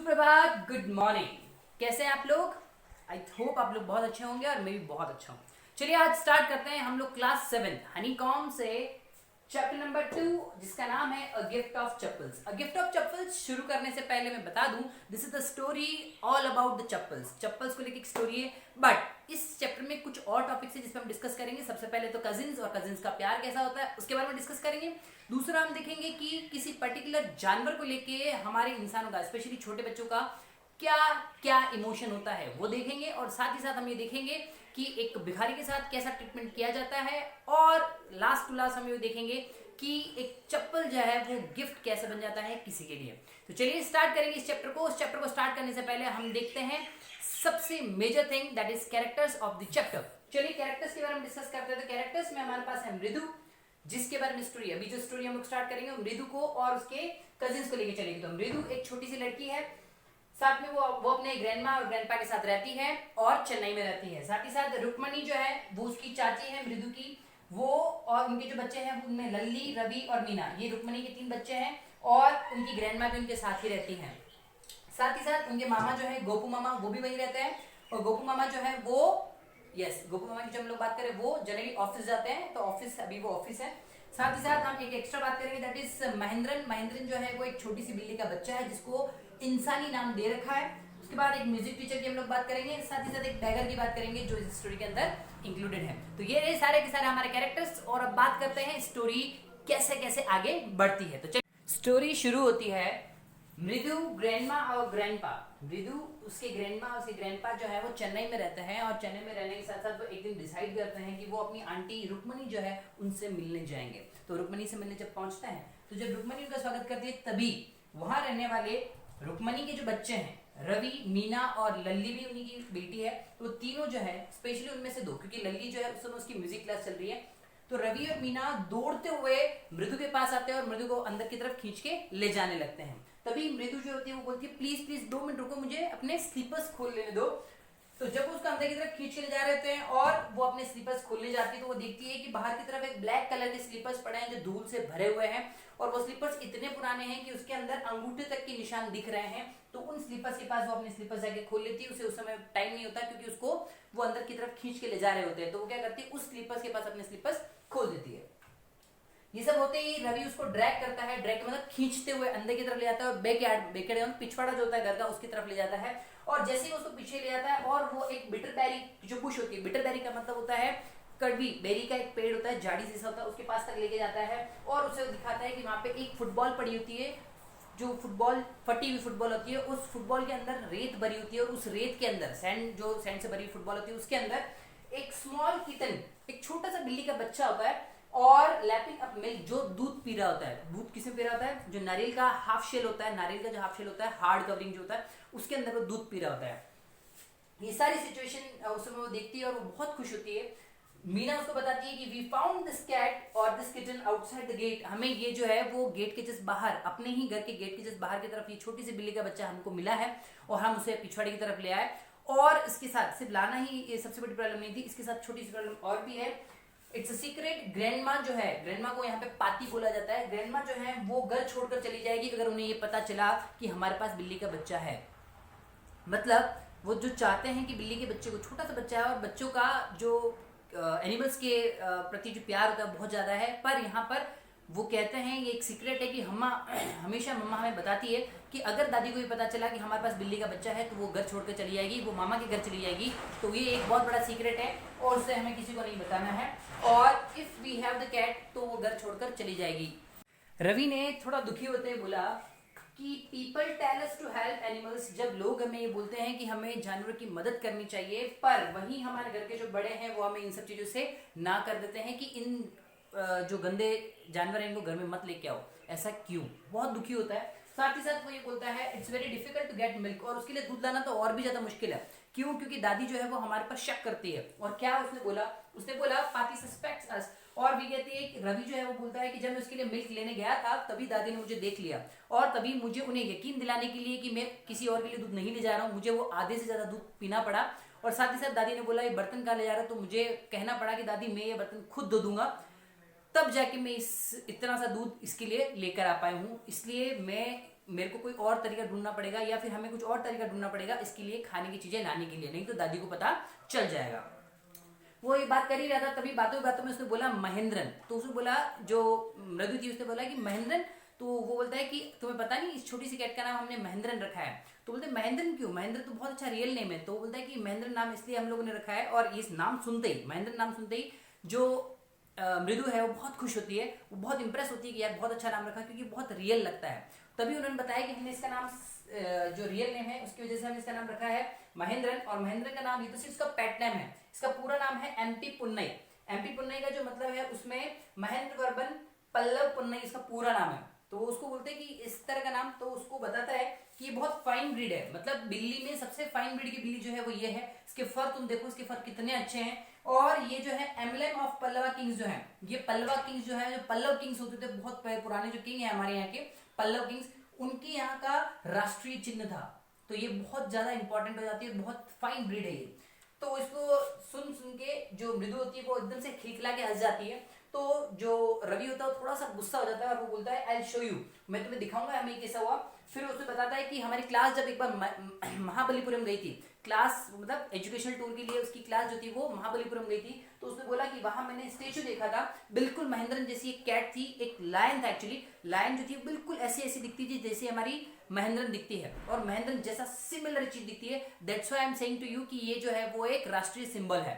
सुप्रभात, good morning. कैसे हैं आप लोग? आई होप आप लोग बहुत अच्छे होंगे और मैं भी बहुत अच्छा हूँ। चलिए आज स्टार्ट करते हैं हम लोग क्लास 7 हनीकॉम से चैप्टर नंबर 2 जिसका नाम है a gift of chappals. A gift of chappals शुरू करने से पहले मैं बता दूं, this is the story all about the chappals. Chappals को लेकर एक स्टोरी है, बट इस चैप्टर में कुछ और टॉपिक्स है जिस पर हम डिस्कस करेंगे। सबसे पहले तो कजिन्स और कजिन्स का प्यार कैसा होता है उसके बारे में डिस्कस करेंगे। दूसरा हम देखेंगे कि किसी पर्टिकुलर जानवर को लेके हमारे इंसानों का, स्पेशली छोटे बच्चों का क्या क्या इमोशन होता है वो देखेंगे। और साथ ही साथ हम ये देखेंगे कि एक भिखारी के साथ कैसा ट्रीटमेंट किया जाता है। और लास्ट टू लास्ट हम ये देखेंगे कि एक चप्पल जो है वो गिफ्ट कैसे बन जाता है किसी के लिए। तो चलिए स्टार्ट करेंगे इस चैप्टर को। इस चैप्टर को स्टार्ट करने से पहले हम देखते हैं सबसे major thing, that is characters of the chapter. चलिए कैरेक्टर्स के बारे में डिस्कस करते हैं। तो कैरेक्टर्स में हमारे पास है मृदु, जिसके बारे में स्टोरी, अभी जो स्टोरी हम लोग स्टार्ट करेंगे मृदु को और उसके कजिन्स को लेके चलेगी। तो मृदु एक छोटी सी लड़की है, साथ में वो अपने ग्रैंडमा और ग्रैंडपा के साथ रहती है और चेन्नई में रहती है। साथ ही साथ रुक्मणी जो है वो उसकी चाची है मृदु की, वो और उनके जो बच्चे हैं उनमें लल्ली, रवि और मीना, ये रुक्मणी के 3 बच्चे हैं और उनकी ग्रैंडमा भी उनके साथ ही रहती हैं। साथ ही साथ उनके मामा जो है गोपू मामा, वो भी वही रहते हैं। और गोपू मामा जो है वो गोपू मामा की जब हम लोग बात करें वो जनरली ऑफिस जाते हैं, तो ऑफिस अभी वो ऑफिस है। साथ ही साथ हम एक एक्स्ट्रा बात करेंगे, दैट इज महेंद्रन। महेंद्रन जो है वो एक छोटी सी बिल्ली का बच्चा है जिसको इंसानी नाम दे रखा है। उसके बाद एक म्यूजिक टीचर की हम लोग बात करेंगे, साथ ही साथ एक टाइगर की बात करेंगे जो इस स्टोरी के अंदर इंक्लूडेड है। तो ये रहे सारे के सारे हमारे कैरेक्टर्स। और अब बात करते हैं स्टोरी कैसे कैसे आगे बढ़ती है। तो चलिए स्टोरी शुरू होती है मृदु, ग्रैंडमा और ग्रैंडपा। मृदु, उसके ग्रैंडमा और उसके ग्रैंडपा जो है वो चेन्नई में रहते हैं और चेन्नई में रहने के साथ साथ वो एक दिन डिसाइड करते हैं कि वो अपनी आंटी रुक्मणी जो है उनसे मिलने जाएंगे। तो रुक्मणी से मिलने जब पहुंचते हैं तो जब रुक्मणी उनका स्वागत करती है तभी वहां रहने वाले रुक्मणी के जो बच्चे हैं रवि, मीना और लल्ली भी उन्हीं की बेटी है, तो तीनों जो है स्पेशली उनमें से 2, क्योंकि लल्ली जो है उस समय उसकी म्यूजिक क्लास चल रही है, तो रवि और मीना दौड़ते हुए मृदु के पास आते हैं और मृदु को अंदर की तरफ खींच के ले जाने लगते हैं। तभी मृदु जो होती है वो बोलती है प्लीज प्लीज 2 मिनट रुको, मुझे अपने स्लीपर्स खोल लेने दो। तो जब वो उसको अंदर की तरफ खींच के ले जा रहे होते हैं और वो अपने स्लीपर्स खोलने जाती है तो वो देखती है कि बाहर की तरफ एक ब्लैक कलर के स्लीपर्स पड़े हैं जो धूल से भरे हुए हैं और वो स्लीपर्स इतने पुराने हैं कि उसके अंदर अंगूठे तक के निशान दिख रहे हैं। तो उन स्लीपर्स के पास वो अपने स्लीपर्स जाके खोल लेती है। उसे उस समय टाइम नहीं होता क्योंकि उसको वो अंदर की तरफ खींच के ले जा रहे होते हैं। तो वो क्या करती है, उस स्लीपर्स के पास अपने स्लीपर्स खोल देती है। ये सब होते ही रवि उसको ड्रैग करता है, ड्रैग मतलब खींचते हुए अंदर की तरफ ले जाता है और बैकयार्ड पिछवाड़ा जो होता है घर का उसकी तरफ ले जाता है। और जैसे ही उसको पीछे ले जाता है और वो एक बिटरबेरी जो बुश होती है, बिटरबेरी का मतलब होता है कड़वी बेरी का एक पेड़ होता है, झाड़ी जैसा होता है, उसके पास तक लेके जाता है और उसे दिखाता है कि वहां पे एक फुटबॉल पड़ी होती है, जो फुटबॉल फटी हुई फुटबॉल होती है, उस फुटबॉल के अंदर रेत भरी होती है और उस रेत के अंदर सैंड से भरी फुटबॉल होती है, उसके अंदर एक स्मॉल किटन, एक छोटा सा बिल्ली का बच्चा होता है और लैपिंग अप मिल्क, जो दूध पी रहा होता है। दूध किसमें पी रहा होता है? जो नारियल का हाफ शेल होता है, नारियल का जो हाफ शेल होता है, हार्ड कवरिंग जो होता है, उसके अंदर वो दूध पी रहा होता है। ये सारी सिचुएशन उस समय वो देखती है और वो बहुत खुश होती है। मीना उसको बताती है कि वी फाउंड दिस कैट और this kitten outside the gate. हमें ये जो है वो गेट के जस्ट बाहर, अपने ही घर के गेट के जस्ट बाहर की तरफ ये छोटी सी बिल्ली का बच्चा हमको मिला है और हम उसे पिछवाड़े की तरफ ले आए। और इसके साथ सिर्फ लाना ही ये सबसे बड़ी प्रॉब्लम नहीं थी, इसके साथ छोटी सी प्रॉब्लम और भी है। It's a secret. ग्रैंडमा जो है, ग्रैंडमा को यहाँ पे पाती बोला जाता है, ग्रैंडमा जो है वो घर छोड़कर चली जाएगी अगर उन्हें ये पता चला कि हमारे पास बिल्ली का बच्चा है। मतलब वो जो चाहते हैं कि बिल्ली के बच्चे को, छोटा सा बच्चा है और बच्चों का जो एनिमल्स के प्रति जो प्यार होता है बहुत ज्यादा है, पर यहाँ पर वो कहते हैं ये एक सीक्रेट है कि हमेशा मम्मा हमें बताती है कि अगर दादी को ये पता चला कि हमारे पास बिल्ली का बच्चा है तो वो घर छोड़कर चली जाएगी, वो मामा के घर चली जाएगी। तो ये एक बहुत बड़ा सीक्रेट है और उसे हमें किसी को नहीं बताना है। और if we have the cat तो वो घर छोड़कर चली जाएगी। रवि ने थोड़ा दुखी होते हुए बोला कि people tell us to help animals, जब लोग हमें ये बोलते हैं कि हमें जानवरों की मदद करनी चाहिए, पर वहीं हमारे घर के जो बड़े हैं वो हमें इन सब चीजों से ना कर देते हैं कि इन जो गंदे जानवर हैं इनको घर में मत लेके आओ। ऐसा क्यों? बहुत दुखी होता है। साथ ही साथ वो ये बोलता है it's very difficult to get milk, और उसके लिए दूध लाना तो और भी ज्यादा मुश्किल है। क्यों? क्योंकि दादी जो है वो हमारे पर शक करती है। और क्या उसने बोला पाती सस्पेक्ट्स अस। और भी कहती है कि रवि जो है वो बोलता है कि जब मैं उसके लिए मिल्क लेने गया था तभी दादी ने मुझे देख लिया और तभी मुझे उन्हें यकीन दिलाने के लिए कि मैं किसी और के लिए दूध नहीं ले जा रहा हूँ, मुझे वो आधे से ज्यादा दूध पीना पड़ा। और साथ ही साथ दादी ने बोला ये बर्तन कहाँ ले जा रहा है, तो मुझे कहना पड़ा कि दादी मैं ये बर्तन खुद धो दूंगा, तब जाके मैं इतना सा दूध इसके लिए लेकर आ पाई हूँ। इसलिए मैं मेरे को कोई और तरीका ढूंढना पड़ेगा या फिर हमें कुछ और तरीका ढूंढना पड़ेगा इसके लिए खाने की चीजें लाने के लिए, नहीं तो दादी को पता चल जाएगा। वो ये बात कर ही रहा था, तभी बातों बातों में उसने बोला महेंद्रन। तो उसने बोला, जो मृदु थी उसने बोला कि महेंद्रन। तो वो बोलता है कि तुम्हें पता नहीं इस छोटी सी कैट का नाम हमने महेंद्रन रखा है। तो बोलते हैं महेंद्रन क्यों, महेंद्र तो बहुत अच्छा रियल नेम है। तो वो बोलता है कि महेंद्रन नाम इसलिए हम लोगों ने रखा है, और इस नाम सुनते ही, महेंद्रन नाम सुनते ही जो मृदु है वो बहुत खुश होती है, वो बहुत इंप्रेस होती है कि यार बहुत अच्छा नाम रखा, क्योंकि बहुत रियल लगता है। तभी उन्होंने बताया कि हमने इसका नाम जो रियल नेम है उसकी वजह से हमने इसका नाम रखा है महेंद्रन। और महेंद्रन का नाम ये तो सिर्फ इसका पेट नेम है, इसका पूरा नाम है एमपी पुन्नई। एमपी पुन्नई का जो मतलब है उसमें महेंद्र वर्मन पल्लव पुन्नई इसका पूरा नाम है। तो उसको बोलते हैं कि इस तरह का नाम, तो उसको बताता है कि ये बहुत फाइन ब्रीड है, मतलब बिल्ली में सबसे फाइन ब्रीड की बिल्ली जो है वो ये है। इसके फर तुम देखो, इसके फर कितने अच्छे हैं। और ये जो है एम्बलम ऑफ पल्लवा किंग्स जो है, ये पल्लवा किंग्स जो है, जो पल्लव किंग्स होते थे बहुत पुराने जो किंग है हमारे यहाँ के पल्लव किंग्स, उनके यहाँ का राष्ट्रीय चिन्ह था। तो ये बहुत ज्यादा इंपॉर्टेंट हो जाती है, बहुत फाइन ब्रीड है ये। तो इसको सुन सुन के जो मृदु होती है वो एकदम से खिलखिला के हंस जाती है। तो जो रवि होता है वो थोड़ा सा गुस्सा हो जाता है और वो बोलता है आई शो यू, मैं तुम्हें दिखाऊंगा हमें कैसा हुआ। फिर उसने बताता है कि हमारी क्लास जब एक बार महाबलीपुरम गई थी, क्लास मतलब एजुकेशनल टूर के लिए उसकी क्लास जो थी वो महाबलीपुरम गई थी। तो उसने बोला कि वहां मैंने स्टेचू देखा था, बिल्कुल महेंद्रन जैसी एक कैट थी, एक लायन था एक्चुअली। लायन जो थी बिल्कुल ऐसी ऐसी दिखती थी जैसे हमारी महेंद्रन दिखती है, और महेंद्रन जैसा सिमिलर चीज दिखती है। That's why I am saying to you कि ये जो है वो एक राष्ट्रीय सिंबल है।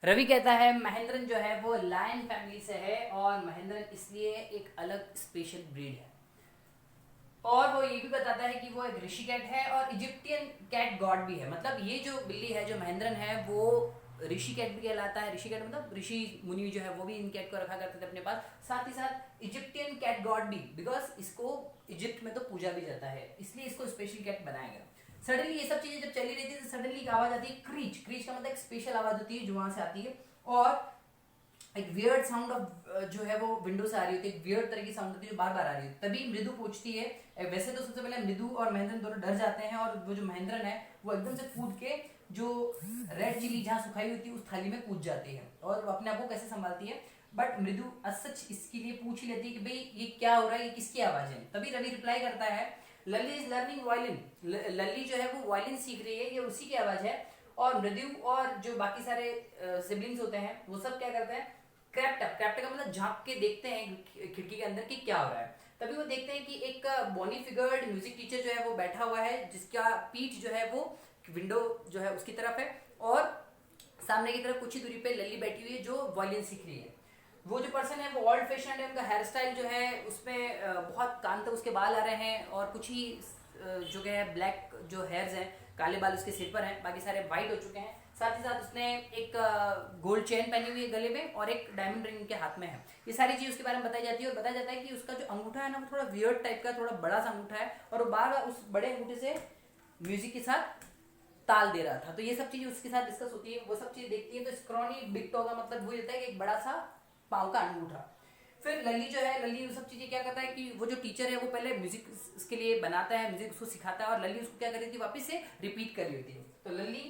रवि कहता है महेंद्रन जो है वो लायन फैमिली से है, और महेंद्रन इसलिए एक अलग स्पेशल ब्रीड है। और वो ये भी बताता है कि वो एक ऋषि कैट है और इजिप्टियन कैट गॉड भी है। मतलब ये जो बिल्ली है, जो महेंद्रन है, वो ऋषि कैट भी कहलाता है। ऋषि कैट मतलब ऋषि मुनि जो है वो भी इन कैट को रखा करते थे अपने पास। साथ ही साथ इजिप्टियन कैट गॉड भी, बिकॉज इसको इजिप्ट में तो पूजा भी जाता है, इसलिए इसको स्पेशल कैट बनाया गया। सडनली ये सब चीजें जब चली रही थी तो सडनली एक आवाज आती है, क्रीच। क्रीच का मतलब एक स्पेशल आवाज होती है जो वहां से आती है, और एक वियर्ड साउंड ऑफ जो है वो विंडो से आ रही होती है, एक वियर्ड तरह की साउंड होती है जो बार बार आ रही है। तभी मृदु पूछती है, वैसे तो सबसे पहले मृदु और महेंद्रन दोनों डर जाते हैं, और वो जो महेंद्रन है वो एकदम से कूद के जो रेड चिली जहाँ सुखाई हुई थी उस थाली में कूद जाती है, और अपने आप को कैसे संभालती है। बट मृदु सच इसके लिए पूछ ही लेती है कि भाई ये क्या हो रहा है, ये किसकी आवाज है। तभी रवि रिप्लाई करता है लल्ली इज लर्निंग वायलिन। लल्ली जो है वो वायलिन सीख रही है, ये उसी की आवाज है। और मृदु और जो बाकी सारे सिबलिंग्स होते हैं वो सब क्या करते हैं, क्रैप्ट का मतलब झांक के देखते हैं खिड़की के अंदर कि क्या हो रहा है। तभी वो देखते हैं कि एक बॉनी फिगर्ड म्यूजिक टीचर जो है वो बैठा हुआ है, जिसका पीठ जो है वो विंडो जो है उसकी तरफ है, और सामने की तरफ कुछ ही दूरी पे लल्ली बैठी हुई है जो वायलिन सीख रही है। वो जो पर्सन है वो ओल्ड फैशन है, उनका हेयर स्टाइल जो है उसमें बहुत कान तक उसके बाल आ रहे हैं, और कुछ ही जो है ब्लैक जो हेयर्स हैं, काले बाल उसके सिर पर हैं, बाकी सारे वाइट हो चुके हैं। साथ ही साथ उसने एक गोल्ड चेन पहनी हुई है गले में, और एक डायमंड रिंग उनके हाथ में है। ये सारी चीज उसके बारे में बताई जाती है, और बताया जाता है कि उसका जो अंगूठा है ना वो थोड़ा वियर्ड टाइप का, थोड़ा बड़ा सा अंगूठा है, और वो बार बार उस बड़े अंगूठे से म्यूजिक के साथ ताल दे रहा था। तो ये सब चीजें उसके साथ डिस्कस होती है, वो सब चीज देखती है। तो स्क्रॉनी बिग टो का मतलब वो होता है कि एक बड़ा सा पाँव का अंगूठा। फिर लल्ली जो है, लल्ली वो सब चीजें क्या करता है कि वो जो टीचर है वो पहले म्यूजिक इसके लिए बनाता है, म्यूजिक उसको सिखाता है, और लल्ली उसको क्या कर रही थी, वापस से रिपीट कर रही होती है। तो Lalli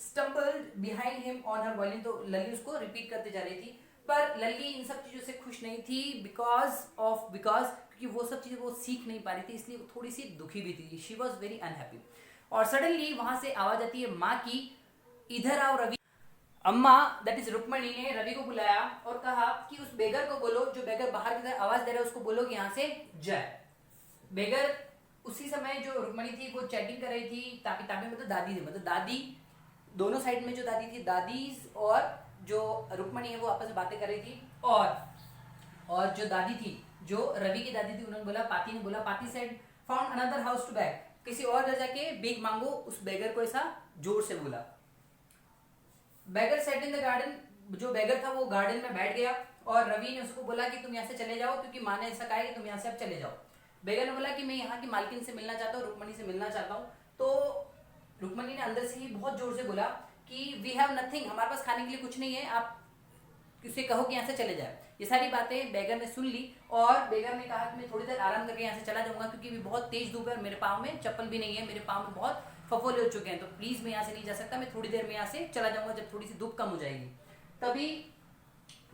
stumbled behind him on her violin, तो लल्ली उसको रिपीट करते जा रही थी। पर लल्ली इन सब चीजों से खुश नहीं थी, बिकॉज क्योंकि वो सब चीजें वो सीख नहीं पा रही थी, इसलिए वो थोड़ी सी दुखी भी थी। She was very unhappy. और सडनली वहां से आवाज आती है माँ की, इधर आओ रवि। अम्मा दैट इज रुक्मणी ने रवि को बुलाया और कहा कि उस बेगर को बोलो, जो बेगर बाहर की तरफ आवाज दे रहा है उसको बोलो कि यहाँ से जाए। बेगर उसी समय जो रुक्मणी थी वो चैटिंग कर रही थी, तापी तापी मतलब दादी थी, मतलब दादी दोनों साइड में जो दादी थी, दादी और जो रुक्मणी है वो आपस में बातें कर रही थी। और जो दादी थी, जो रवि की दादी थी, उन्होंने बोला, पाती ने बोला, पाती said found another house to beg, किसी और घर जाके बेग मांगो। उस बेगर को ऐसा जोर से बोला। बेगर सेट इन द गार्डन, जो बेगर था वो गार्डन में बैठ गया, और रवि ने उसको बोला कि तुम यहाँ से चले जाओ, क्योंकि माँ ने ऐसा कहा कि तुम यहाँ से अब चले जाओ। बेगर ने बोला कि मैं यहाँ की मालकिन से मिलना चाहता हूँ, रुक्मणी से मिलना चाहता हूँ। तो रुक्मणी ने अंदर से ही बहुत जोर से बोला कि वी हैव नथिंग, हमारे पास खाने के लिए कुछ नहीं है, आप उसे कहो कि यहाँ से चले जाए। ये सारी बातें बेगर ने सुन ली, और बेगर ने कहा कि मैं थोड़ी देर आराम करके यहाँ से चला जाऊंगा, क्योंकि भी बहुत तेज धूप है, मेरे पाँव में चप्पल भी नहीं है, मेरे पाँव में बहुत फफोले हो चुके हैं, तो प्लीज मैं यहाँ से नहीं जा सकता, मैं थोड़ी देर में यहाँ से चला जाऊंगा जब थोड़ी सी धूप कम हो जाएगी। तभी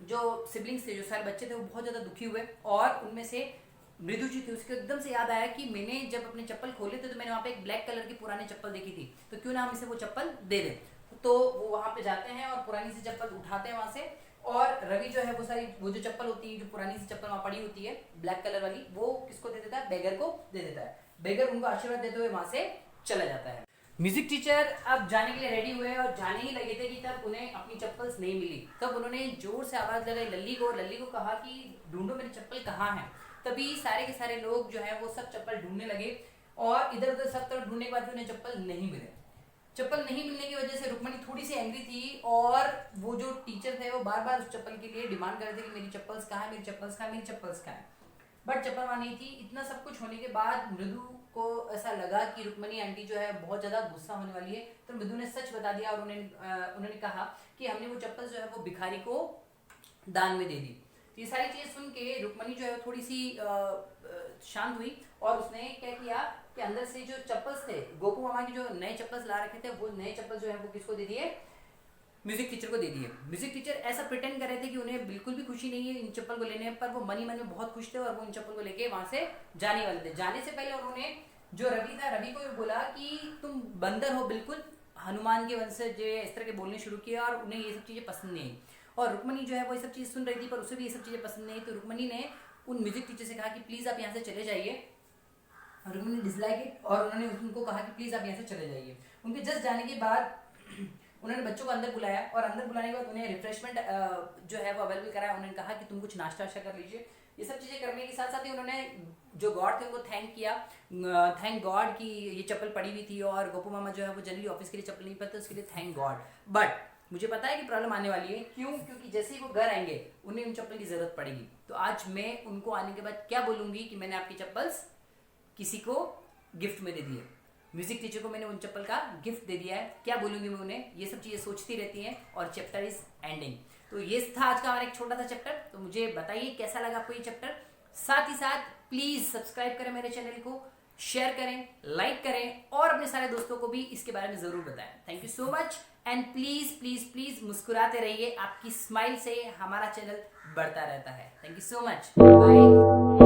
जो सिबलिंग्स थे, जो सारे बच्चे थे, वो बहुत ज्यादा दुखी हुए, और उनमें से मृदु जी थी, उसको एकदम से याद आया कि मैंने जब अपने चप्पल खोले थे तो मैंने वहाँ पे एक ब्लैक कलर की पुरानी चप्पल देखी थी, तो क्यों ना हम इसे वो चप्पल दे दें। तो वो वहाँ पे जाते हैं और पुरानी सी चप्पल उठाते हैं वहाँ से, और रवि जो है वो जो चप्पल होती है, जो पुरानी सी चप्पल वहाँ पड़ी होती है ब्लैक कलर वाली, वो किसको दे देता है, बेगर को दे देता है। बेगर उनको आशीर्वाद देते हुए वहाँ से चला जाता है। म्यूजिक टीचर अब जाने के लिए रेडी हुए और जाने ही लगे थे कि तब उन्हें अपनी चप्पल्स नहीं मिली। तब उन्होंने जोर से आवाज लगाई लल्ली को, और लल्ली को कहा कि ढूंढो मेरी चप्पल कहाँ है। तभी सारे के सारे लोग जो है वो सब चप्पल ढूंढने लगे, और इधर उधर सब तरफ ढूंढने के बाद उन्हें चप्पल नहीं मिले। चप्पल नहीं मिलने की वजह से रुक्मणी थोड़ी सी एंग्री थी, और वो जो टीचर थे वो बार बार उस चप्पल के लिए डिमांड कर रहे थे कि मेरी चप्पल्स कहाँ है, मेरी चप्पल्स कहाँ है, मेरी चप्पल्स कहाँ है। बट चप्पल वहाँ नहीं थी। इतना सब कुछ होने के बाद मृदु को ऐसा लगा कि रुक्मणी आंटी जो है बहुत ज्यादा गुस्सा होने वाली है, तो मृदु ने सच बता दिया और उन्होंने कहा कि हमने वो चप्पल जो है वो भिखारी को दान में दे दी। तो ये सारी चीजें सुन के रुक्मणी जो है थोड़ी सी शांत हुई, और उसने क्या किया कि अंदर से जो चप्पल्स थे, गोपू मामा की जो नए चप्पल्स ला रखे थे, वो नए चप्पल जो है वो किसको दे दिए, म्यूजिक टीचर को दे दिए। म्यूजिक टीचर ऐसा प्रिटेंड कर रहे थे कि उन्हें बिल्कुल भी खुशी नहीं है इन चप्पल को लेने पर, वो मन ही मन में बहुत खुश थे और वो इन चप्पल को लेके वहां से जाने वाले थे। जाने से पहले उन्होंने जो रवि था, रवि को बोला कि तुम बंदर हो बिल्कुल, हनुमान के वंशज, इस तरह के बोलने शुरू किया, और उन्हें ये सब चीजें पसंद नहीं आई। और रुक्मणी जो है वो ये सब चीज सुन रही थी, पर उसे भी ये सब चीजें पसंद नहीं। तो रुक्मणी ने उन म्यूजिक टीचर से कहा कि प्लीज आप यहाँ से चले जाइए। रुक्मणी डिसलाइक इट, और उन्होंने उनको कहा कि प्लीज आप यहाँ से चले जाइए। उनके जस्ट जाने के बाद उन्होंने बच्चों को अंदर बुलाया, और अंदर बुलाने के बाद उन्हें रिफ्रेशमेंट जो है वो अवेलेबल कराया। उन्होंने कहा कि तुम कुछ नाश्ता वाश्ता कर लीजिए। ये सब चीज़ें करने के साथ साथ ही उन्होंने जो गॉड थे उनको थैंक किया, थैंक गॉड कि ये चप्पल पड़ी हुई थी, और गोपू मामा जो है वो जनरली ऑफिस के लिए चप्पल नहीं पहनते, उसके लिए थैंक गॉड। बट मुझे पता है कि प्रॉब्लम आने वाली है, क्यों? क्योंकि जैसे ही वो घर आएंगे उन्हें उन चप्पल की जरूरत पड़ेगी। तो आज मैं उनको आने के बाद क्या बोलूंगी कि मैंने आपकी चप्पल्स किसी को गिफ्ट में दे दी है, म्यूजिक टीचर को मैंने उन चप्पल का गिफ्ट दे दिया है। क्या बोलूंगी मैं उन्हें, ये सब चीजें सोचती रहती हैं, और चैप्टर इज एंडिंग। तो ये था आज का हमारा एक छोटा सा चैप्टर। तो मुझे बताइए कैसा लगा आपको ये चैप्टर। साथ ही साथ प्लीज सब्सक्राइब करें मेरे चैनल को, शेयर करें, लाइक करें, और अपने सारे दोस्तों को भी इसके बारे में जरूर बताएं। Thank you so much, and please please please मुस्कुराते रहिए, आपकी स्माइल से हमारा चैनल बढ़ता रहता है। Thank you so much, bye.